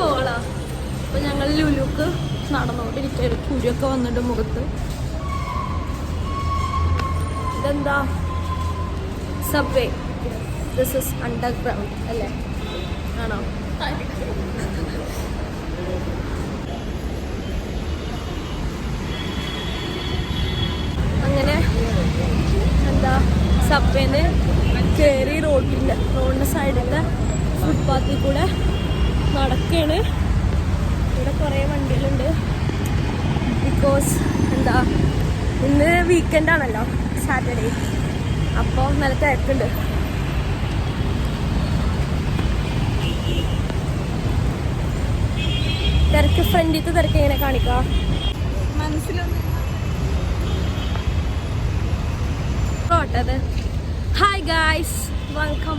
ഓളാ. അപ്പൊ ഞങ്ങൾ ലുലുക്ക് നടന്നുകൊണ്ടിരിക്കുകയാണ്. കുഴിയൊക്കെ വന്നിട്ട് മുഖത്ത്. ഇതെന്താ? സബ്വേ. ദിസ് ഇസ് അണ്ടർഗ്രൗണ്ട് അല്ലേ? ആണോ? അങ്ങനെ എന്താ സബ്വേന്ന് കയറി റോഡിൻ്റെ സൈഡിൻ്റെ ഫുട്പാത്തിൽ കൂടെ നടക്കുകയാണ്. ഇവിടെ കുറേ വണ്ടികളുണ്ട്. ബിക്കോസ് എന്താ ഇന്ന് വീക്കെൻഡ് ആണല്ലോ, സാറ്റർഡേ. അപ്പോൾ നല്ല തിരക്കുണ്ട്. തിരക്ക് ഫ്രണ്ടിലത്തെ തിരക്ക് എങ്ങനെ കാണിക്കാം മനസ്സിലൊന്നും. Hi guys, welcome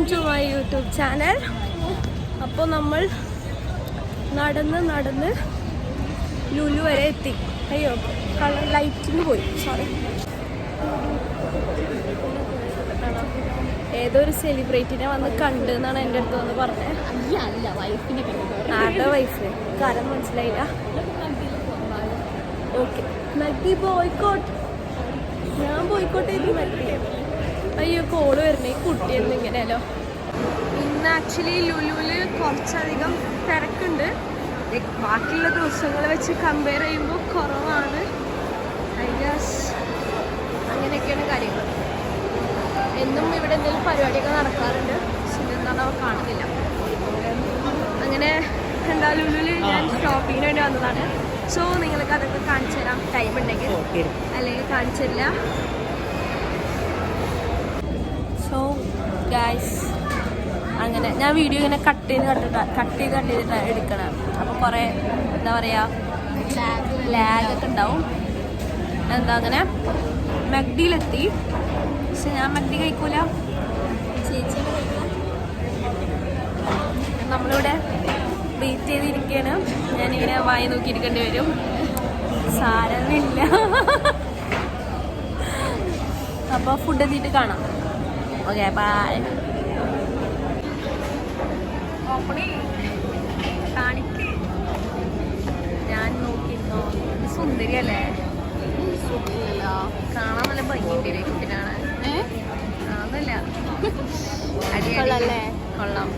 to my YouTube channel. അപ്പോൾ നമ്മൾ നടന്ന് ലുലു വരെ എത്തി. അയ്യോ, കളർ ലൈറ്റിന് പോയി, സോറി. ഏതോ ഒരു സെലിബ്രിറ്റിനെ വന്ന് കണ്ട് എന്നാണ് എൻ്റെ അടുത്ത് വന്ന് പറഞ്ഞത്. ആരുടെ വൈഫ്? കാരണം മനസ്സിലായില്ല. ഓക്കെ, മഗ്ദി ബോയ്ക്കോട്ട്. ഞാൻ ബോയ്ക്കോട്ട് ചെയ്തു മഗ്ദി. അയ്യോ, കോള് വരണേ. കുട്ടിയെന്ന് ഇങ്ങനെയല്ലോ. ഇന്ന് ആക്ച്വലി ലുലുവിൽ കുറച്ചധികം തിരക്കുണ്ട്. ബാക്കിയുള്ള ദിവസങ്ങൾ വെച്ച് കമ്പയർ ചെയ്യുമ്പോൾ കുറവാണ്. ഐ ഗസ് അങ്ങനെയൊക്കെയാണ് കാര്യങ്ങൾ. എന്നും ഇവിടെ എന്തെങ്കിലും പരിപാടിയൊക്കെ നടക്കാറുണ്ട്. പക്ഷെ എന്താണ് അവ കാണുന്നില്ല. അങ്ങനെ എന്താ ലുലുവിൽ ഞാൻ ഷോപ്പിങ്ങിന് വേണ്ടി വന്നതാണ്. സോ നിങ്ങൾക്ക് അതൊക്കെ കാണിച്ചു തരാം ടൈം ഉണ്ടെങ്കിൽ, അല്ലെങ്കിൽ കാണിച്ചു തരില്ല. സോ ഗായ്സ്, അങ്ങനെ ഞാൻ വീഡിയോ ഇങ്ങനെ കട്ട് ചെയ്തിട്ട് എടുക്കണം. അപ്പോൾ കുറേ എന്താ പറയുക ലാഗൊക്കെ ഉണ്ടാവും. എന്താ അങ്ങനെ മഗ്ഡിയിലെത്തി. പക്ഷെ ഞാൻ മഗ്ഡി കഴിക്കൂല. നമ്മളിവിടെ വെയിറ്റ് ചെയ്തിരിക്കുകയാണ്. ഞാനിങ്ങനെ വായി നോക്കിയിരിക്കേണ്ടി വരും. സാരമില്ല. അപ്പോൾ ഫുഡ് എത്തിയിട്ട് കാണാം. Okay, bye. കാണിക്ക്. ഞാൻ നോക്കിയിരുന്നോ? സുന്ദരിയല്ലേ? കാണാൻ നല്ല ഭംഗിയുണ്ട് കുട്ടിനാണ്. അതൊന്നുമില്ല, അടിയല്ലേ? കൊള്ളാം.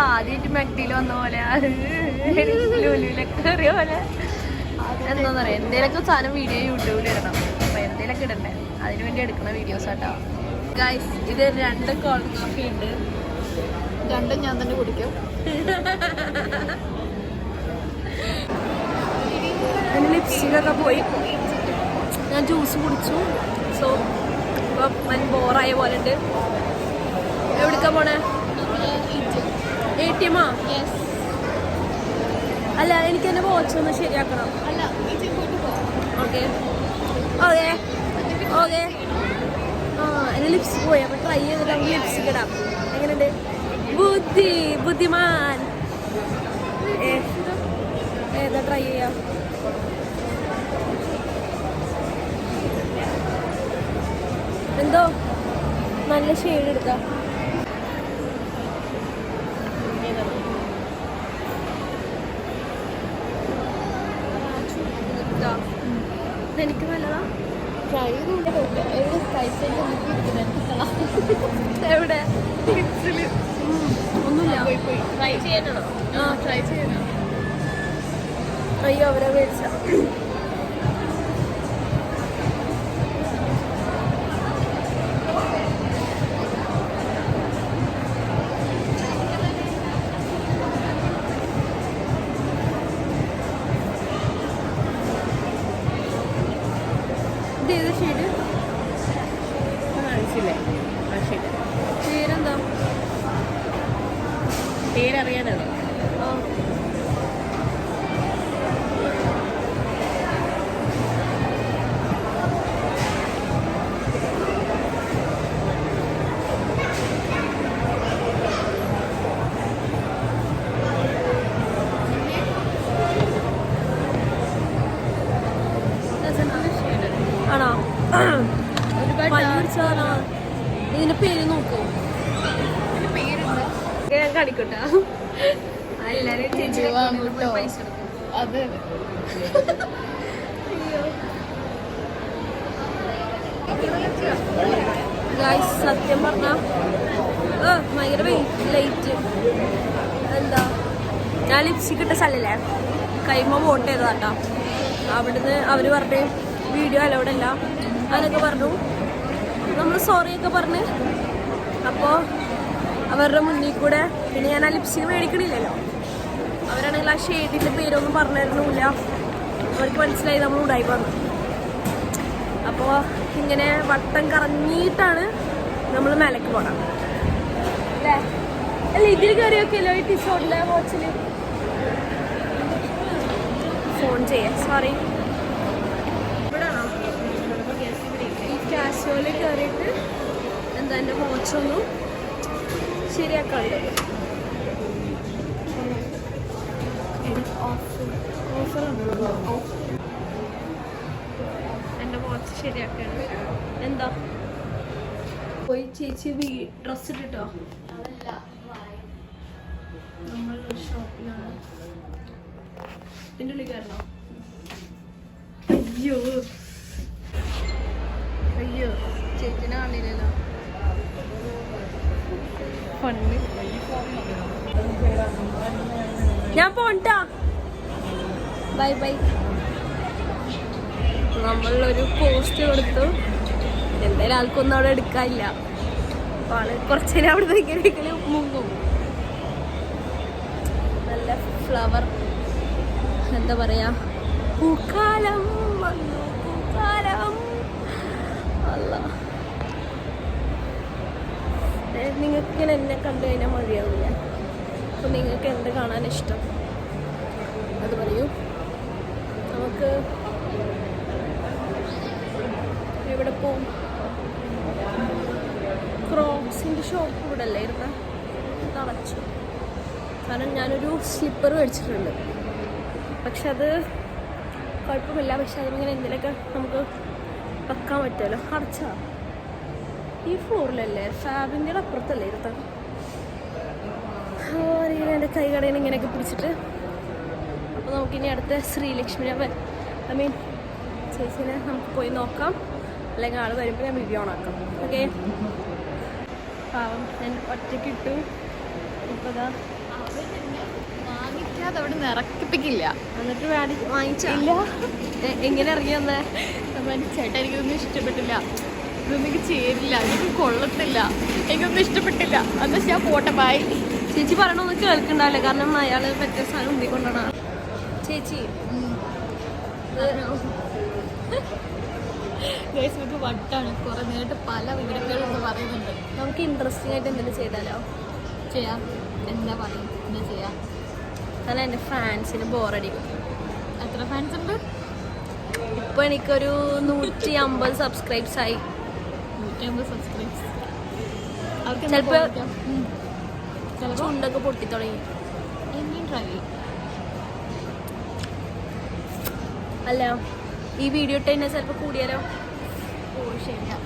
ആദ്യമായിട്ട് മഗ്ഡിയിൽ വന്ന പോലെ, ലുലുവിലൊക്കെ കയറിയ പോലെ. എന്താ പറയാ, എന്തേലൊക്കെ സാധനം വീഡിയോ യൂട്യൂബിൽ ഇടണം. അപ്പൊ എന്തേലൊക്കെ ഇടണ്ടേ, അതിനു വേണ്ടി എടുക്കുന്ന വീഡിയോസ് ആട്ടോ ഗൈസ്. ഇത് 2 കോൾഡ് കോഫി ഉണ്ട്. 2 ഞാൻ തന്നെ കുടിക്കും. എൻ്റെ ലിപ്സ്റ്റിക്കൊക്കെ പോയി. ഞാൻ ജ്യൂസ് കുടിച്ചു. സോ ഇപ്പം ബോറായ പോലെ ഉണ്ട്. എവിടേക്കാ പോണേ? ATM? അല്ല, എനിക്ക് എൻ്റെ വാച്ച് ഒന്ന് ശരിയാക്കണം. Okay okay okay. എൻ്റെ ലിപ്സ്റ്റിക് പോയി. അപ്പോൾ ട്രൈ ചെയ്തിട്ട് നമുക്ക് ലിപ്സ്റ്റിക് ഇടാം. എങ്ങനെയുണ്ട്? ബുദ്ധിമാൻ. ഏതാ ട്രൈ ചെയ്യാം? എന്തോ നല്ല ഷെയ്ഡ് എടുക്കാം. എനിക്ക് നല്ലതാ. ട്രൈ എവിടെ? ഒന്നുമില്ല. ട്രൈ ചെയ്യാനാണോ? ട്രൈ ചെയ്യാനോ? അയ്യോ, അവരെ മേടിച്ച. ഇത് ഏത് ഷെയ്ഡ് കാണിച്ചില്ലേ? ആ ഷെയ്ഡ്. പേരെന്താ? പേരറിയാനാണോ? കാണിക്കട്ടാ എല്ലാരും ചേച്ചി പൈസ എടുക്കും. അതെ ഗായ്സ് സത്യം പറഞ്ഞ ഭയങ്കര ലൈറ്റ് എന്താ ഞാൻ ലിപ്സ്റ്റിക് ഇട്ട സ്ഥലല്ലേ കൈമ വോട്ട് ചെയ്തതാട്ടോ. അവിടുന്ന് അവർ പറഞ്ഞു വീഡിയോ അലൗഡല്ല അതൊക്കെ പറഞ്ഞു. നമ്മൾ സോറിയൊക്കെ പറഞ്ഞ് അപ്പോൾ അവരുടെ മുന്നിൽ കൂടെ പിന്നെ ഞാൻ ആ ലിപ്സ്റ്റിക് മേടിക്കണില്ലല്ലോ. അവരാണെങ്കിൽ ആ ഷെയ്ഡിൻ്റെ പേരൊന്നും പറഞ്ഞിരുന്നില്ല. അവർക്ക് മനസ്സിലായി നമ്മൾ ഉടായി പറഞ്ഞു. അപ്പോൾ ഇങ്ങനെ വട്ടം കറങ്ങിയിട്ടാണ് നമ്മൾ മേലേക്ക് പോകണം അല്ലേ? അല്ല ഇതിൽ കയറിയൊക്കെയല്ലോ ഈ ടീഷോട്ടിലെ വാച്ചിൽ ഫോൺ ചെയ്യാം. സോറി ഇവിടെയാണോ ഈ കാശോയിൽ കയറിയിട്ട് എന്താ എൻ്റെ വാച്ചൊന്നും ശരിയാക്കാണ്ട് ഓഫറുണ്ടോ? എൻ്റെ വാച്ച് ശരിയാക്കാണ്. എന്താ പോയി ചേച്ചി ഡ്രസ് ഇട്ടിട്ടോ? നമ്മൾ ഷോപ്പിലാണ്. ഇതിൻ്റെ ഉള്ളിൽ കയറണോ? അയ്യോ അയ്യോ ചേച്ചിനെ കാണില്ലല്ലോ. ഫണ്ട് ഞാൻ പോണ്ടാ. Bye bye. നമ്മളൊരു പോസ്റ്റ് കൊടുത്തു. എന്തായാലും ആൾക്കൊന്നും അവിടെ എടുക്കാനില്ല. അപ്പോൾ ആള് കുറച്ച് നേരം അവിടെ ഇങ്ങനെ മുങ്ങും. നല്ല ഫ്ലവർ എന്താ പറയാ പൂക്കാലം വന്നു പൂക്കാലം. അല്ല നിങ്ങൾക്ക് എന്നെ കണ്ടു കഴിഞ്ഞാൽ മതിയാവില്ല. അപ്പോൾ നിങ്ങൾക്ക് എന്ത് കാണാൻ ഇഷ്ടം അത് പറയൂ. നമുക്ക് എവിടെ പോവും? ക്രോക്സിൻ്റെ ഷോപ്പ് ഇവിടെ അല്ലേ ഇരുന്ന അടച്ചു. കാരണം ഞാനൊരു സ്ലിപ്പർ മേടിച്ചിട്ടുണ്ട്. പക്ഷെ അത് കുഴപ്പമില്ല. പക്ഷെ അതിങ്ങനെ എന്തെങ്കിലുമൊക്കെ നമുക്ക് വെക്കാൻ പറ്റുമല്ലോ. അടച്ചാ ഈ ഫ്ലോറിലല്ലേ? ഫാബിൻ്റെ അപ്പുറത്തല്ലേ ഇരുത്ത? അറിയില്ല. എൻ്റെ കൈ കടയിൽ ഇങ്ങനെയൊക്കെ പിടിച്ചിട്ട്. അപ്പോൾ നമുക്കിനി അടുത്ത ശ്രീലക്ഷ്മിനെ ഐ മീൻ ചേച്ചിനെ നമുക്ക് പോയി നോക്കാം. അല്ലെങ്കിൽ ആൾ വരുമ്പോൾ ഞാൻ വീഡിയോ ഓണാക്കാം. ഓക്കെ. പാവം ഞാൻ ഒറ്റയ്ക്ക് ഇട്ടു. ഇപ്പോൾ ഇതാ വാങ്ങിക്കാതെ അവിടെ നിന്ന് ഇറക്കിപ്പിക്കില്ല. എന്നിട്ട് വാങ്ങിച്ചില്ല. എങ്ങനെ ഇറങ്ങി വന്നേ? ചേട്ടാ എനിക്കൊന്നും ഇഷ്ടപ്പെട്ടില്ല, ഇതൊന്നും എനിക്ക് ചേരില്ല, എനിക്ക് കൊള്ളത്തില്ല, എനിക്കൊന്നും ഇഷ്ടപ്പെട്ടില്ല. എന്നാ ഞാൻ പോട്ടെ ബൈ. ചേച്ചി പറയണൊന്നും കേൾക്കണ്ടാവില്ല. കാരണം അയാൾ പറ്റിയ സാധനം ഉണ്ടിക്കൊണ്ടാണ്. ചേച്ചി നമുക്ക് വട്ടാണ്. കുറെ നേരിട്ട് പല വീടുകളിൽ പറയുന്നുണ്ട്. നമുക്ക് ഇൻട്രസ്റ്റിംഗ് ആയിട്ട് എന്തെങ്കിലും ചെയ്താലോ? ചെയ്യാം. എന്താ പറയും? എന്താ ചെയ്യാം? അല്ല എൻ്റെ ഫാൻസിന് ബോറടിക്കും. എത്ര ഫാൻസ് ഉണ്ട് ഇപ്പോൾ? എനിക്കൊരു 150 സബ്സ്ക്രൈബ്സ് ആയി. 150 സബ്സ്ക്രൈബ്സ്. അവർക്ക് ചിലപ്പോൾ ചുണ്ടൊക്കെ പൊട്ടി തുടങ്ങി. എന്നെയും ട്രൈ ചെയ്യും. അല്ല ഈ വീഡിയോ ഇട്ട് കഴിഞ്ഞാൽ ചിലപ്പോൾ കൂടിയാലോ? ഓ ശരിയാ.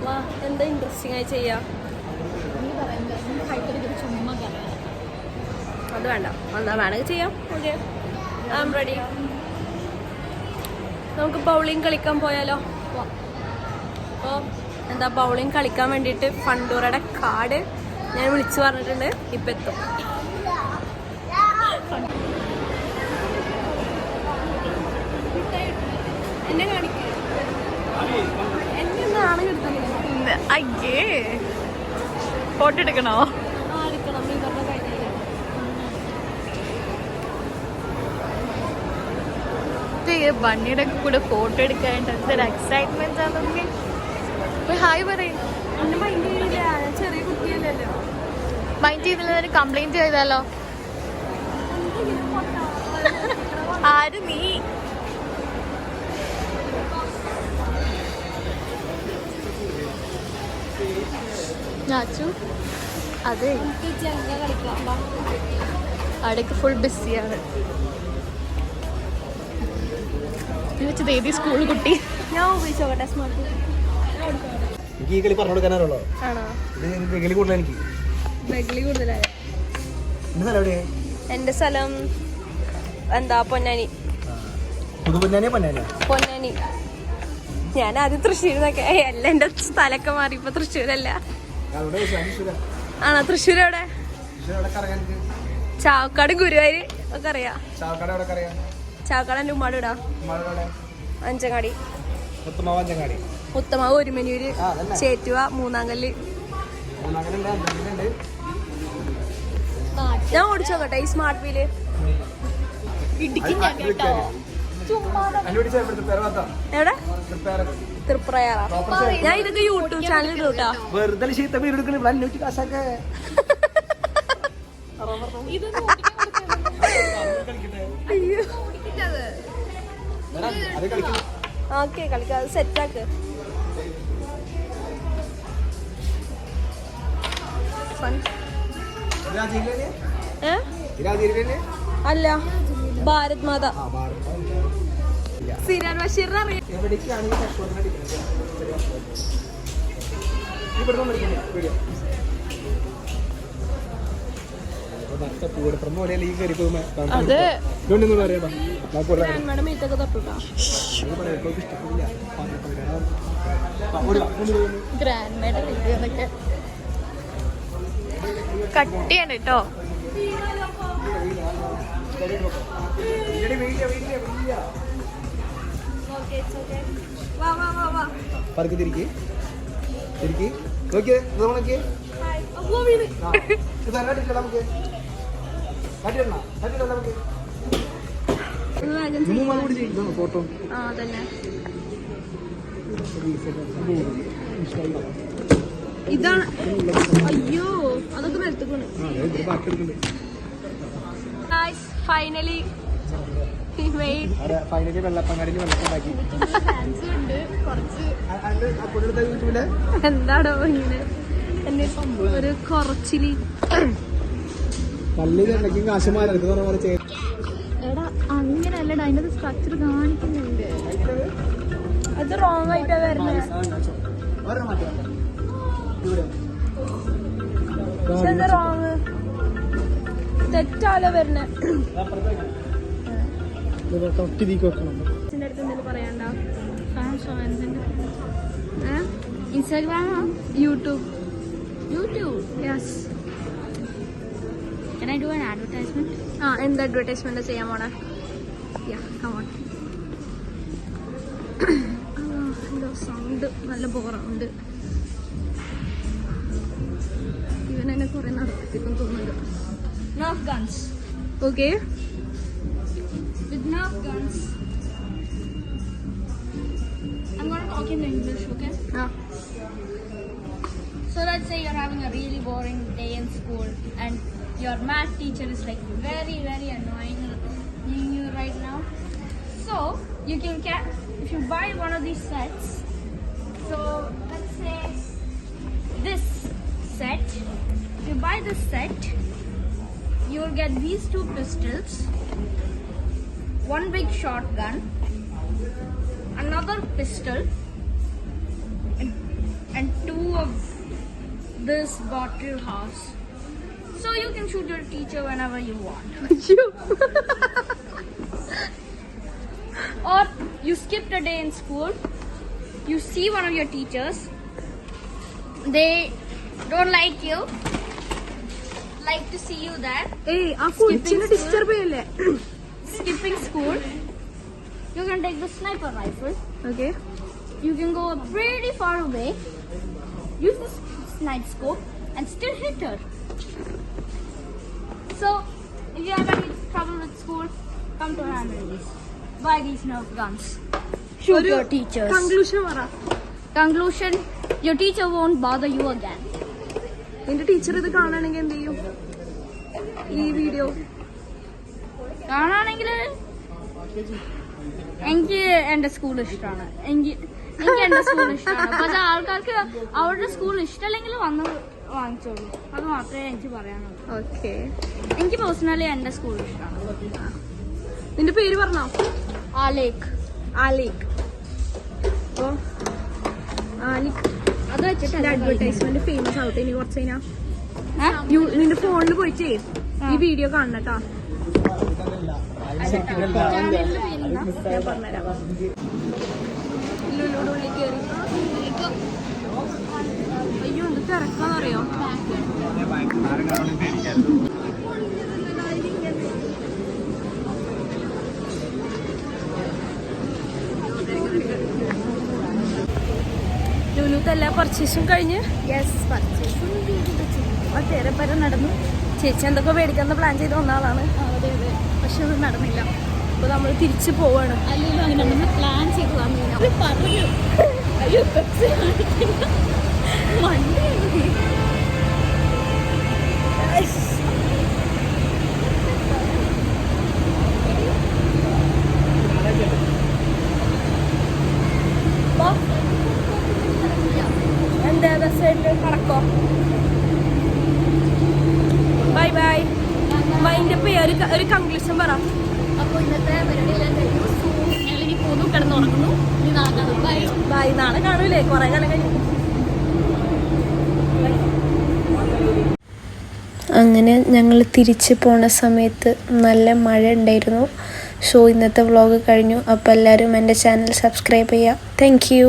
വാ എന്താ ഇൻട്രസ്റ്റിംഗ് ആയി ചെയ്യാം. നീ പറയുന്നത് ചുമ്മാ പറയാം. അത് വേണ്ട. എന്താ വേണമെങ്കിൽ ചെയ്യാം. Okay I am ready. നമുക്ക് ബൗളിങ് കളിക്കാൻ പോയാലോ? അപ്പോൾ എന്താ ബൗളിങ് കളിക്കാൻ വേണ്ടിയിട്ട് ഫണ്ടൂറയുടെ കാർഡ് ഞാൻ വിളിച്ചു പറഞ്ഞിട്ടുണ്ട്. ഇപ്പം എത്തും. എന്നെ കാണിക്കുക. എന്നെ നാളെ കിട്ടുന്നില്ല. അയ്യേ ഫോട്ടോ എടുക്കണോ? എടുക്കണം. ഇവരുടെ കഴിഞ്ഞ ബണ്ണിയുടെ കൂടെ ഫോട്ടോ എടുക്കാനായിട്ട് എന്തൊരു എക്സൈറ്റ്മെന്റ് ആണെങ്കിൽ. ഹായ് പറയും. എന്നെ മൈൻഡ് ചെയ്യില്ല. ഞാൻ ചെറിയ കുട്ടിയല്ലല്ലോ. മൈൻഡ് ചെയ്തില്ല. കംപ്ലൈന്റ് ചെയ്താലോ? ആര്? നീ. ഞാച്ചു അതെ അവിടേക്ക് ഫുൾ ബിസിയാണ്. വെച്ചത് ഏതി സ്കൂൾ കുട്ടി? ഞാൻ ഉപയോഗിച്ചോട്ടെ സ്മാർട്ട്. എനിക്ക് ഈ കളി പറഞ്ഞു കൊടുക്കാനല്ലോ. ആണോ? ഇത് കളി കൂടുതൽ എനിക്ക്. ബഗ്ലി കൂടുതലായ. എന്റെ സ്ഥലം എവിടെയാ? എന്റെ സ്ഥലം എന്താ പൊന്നാനി. പുതുപൊന്നാനിയാ പൊന്നാനിയാ? പൊന്നാനി. ഞാൻ ആദ്യം തൃശ്ശൂരിന്നൊക്കെ അല്ല, എന്റെ സ്ഥലമൊക്കെ മാറി ഇപ്പൊ തൃശ്ശൂരല്ല. ആണോ? തൃശ്ശൂർ എവിടെ? ചാവക്കാട് ഗുരുവായൂർ ഒക്കെ അറിയാം. ചാവക്കാട് എന്റെ ഉമ്മാട് ഇടാ. അഞ്ചങ്ങാടി. ഉത്തമാവ് ഒരുമനൂര് ചേറ്റുവ മൂന്നാങ്കല്ല്. ഞാൻ ഓടിച്ചു നോക്കട്ടെ ഈ സ്മാർട്ട് വീല്. എവിടെ? തൃപ്രയാറാ. ഞാൻ ഇതൊക്കെ യൂട്യൂബ് ചാനൽ ഇടൂട്ടാ. വെറുതെ ശീത്ത വീടെടുക്കണ കാശൊക്കെ. ഓക്കെ കളിക്കാം, അത് സെറ്റാക്ക്. അല്ല, ഭാരത് മാത. സിരാൻ ബഷീറിനെ അറിയാം. അത് ഗ്രാൻഡ്മയുടെ മീത്തൊക്കെ തൊട്ടുട്ടാ. ഗ്രാൻഡ്മയുടെ മീത്തൊക്കെ കട്ടിയാണ് കേട്ടോ. ഫോട്ടോ ഇതാണ്. അയ്യോ, അതൊക്കെ നിലത്തേക്കാണ്. ഫൈനലി എന്താടോ ഇങ്ങനെ എന്നെ ഒരു കുറച്ചില്. എടാ അങ്ങനെയല്ലടാ, അതിന്റെ സ്ട്രക്ചർ കാണിക്കുന്നുണ്ട്. അത് റോങ് ആയിട്ടാ വരുന്നത്. റോങ് തെറ്റാലോ വരണേ. പറയാണ്ട. ഇൻസ്റ്റാഗ്രാമോ YouTube? YouTube. Yes. Can I do an advertisement? എന്ത് അഡ്വർടൈസ്മെന്റ് ചെയ്യാൻ പോണേ? സൗണ്ട് നല്ല ബോറുണ്ട്. ഇവനെന്നെ കുറെ നടത്തിപ്പിക്കും തോന്നുന്നുണ്ട്. Nerf guns. Okay. With Nerf guns, I'm gonna talk in English, okay? So let's say you're having a really boring day in school and your math teacher is like very annoying you right now. So you can if you buy one of these sets, so let's say this set, if you buy this set, you will get these two pistols, one big shotgun, another pistol, and two of this bottle house. So you can shoot your teacher whenever you want. Or you skipped a day in school, you see one of your teachers, they don't like you, like to see you there. Hey, skipping school, you can take the sniper rifle. Okay. You can go pretty far away, use the night scope, and still hit her. So, if you have any trouble with school, come to Hammerleys. Buy these Nerf guns. Shoot your teachers. Conclusion, your teacher won't bother you again. Your teacher is കാണാണെങ്കിൽ എന്ത് ചെയ്യും? ഈ video കാണാണെങ്കിൽ എനിക്ക് എന്റെ school ഇഷ്ടമാണ്. എനിക്ക് എന്റെ school ഇഷ്ടമാണ്. പക്ഷെ ആൾക്കാർക്ക് അവരുടെ സ്കൂൾ ഇഷ്ടമല്ലെങ്കിൽ വന്ന് വാങ്ങിച്ചോളൂ. അത് മാത്രമേ എനിക്ക് പറയാനുള്ളൂ. ഓക്കെ. എനിക്ക് പേഴ്സണലി എന്റെ സ്കൂൾ ഇഷ്ടമാണ്. നിന്റെ പേര് പറഞ്ഞോ? ആലേക്ക്. അത് വെച്ചിട്ട് അഡ്വർടൈസ്മെന്റ് ഫേമസ് ആവട്ടെ ഇനി കുറച്ച് കഴിഞ്ഞാ നിന്റെ ഫോണിൽ പോയിട്ടേ ഈ വീഡിയോ കാണണട്ടാ. ഞാൻ പറഞ്ഞുതരാം. ലുലുടെ ഉള്ളിൽ കയറി. അയ്യോ എന്ത് തിരക്കാന്നറിയോ. ലുലുത്തെ എല്ലാ പർച്ചേസും കഴിഞ്ഞ് പരം നടന്നു. ചേച്ചി എന്തൊക്കെ മേടിക്കാന്ന് പ്ലാൻ ചെയ്ത് വന്ന ആളാണ്. അതെ അതെ, പക്ഷെ ഒന്നും നടന്നില്ല. അപ്പൊ നമ്മൾ തിരിച്ചു പോവാണ്. അല്ലെങ്കിൽ അങ്ങനെ നമ്മൾ പ്ലാൻ ചെയ്ത് വന്നു പറഞ്ഞു. അയ്യോ വണ്ടി എന്താ ബസ്സായിട്ട് കടക്കോ. Bye bye. മൈൻഡ് ഒരു കൺക്ലൂഷൻ പറ. അപ്പോൾ ഇന്നത്തെ പരിപാടിയെല്ലാം കഴിഞ്ഞു. ഞങ്ങളിനി പോന്നു, കിടന്നുറങ്ങുന്നു. ഇനി നാളെ കാണാം. Bye bye. നാളെ കാണൂലേ, കുറെ കാലം കഴിഞ്ഞു. അങ്ങനെ ഞങ്ങൾ തിരിച്ച് പോണ സമയത്ത് നല്ല മഴ ഉണ്ടായിരുന്നു. സോ ഇന്നത്തെ വ്ളോഗ് കഴിഞ്ഞു. അപ്പോൾ എല്ലാവരും എൻ്റെ ചാനൽ സബ്സ്ക്രൈബ് ചെയ്യുക. Thank you.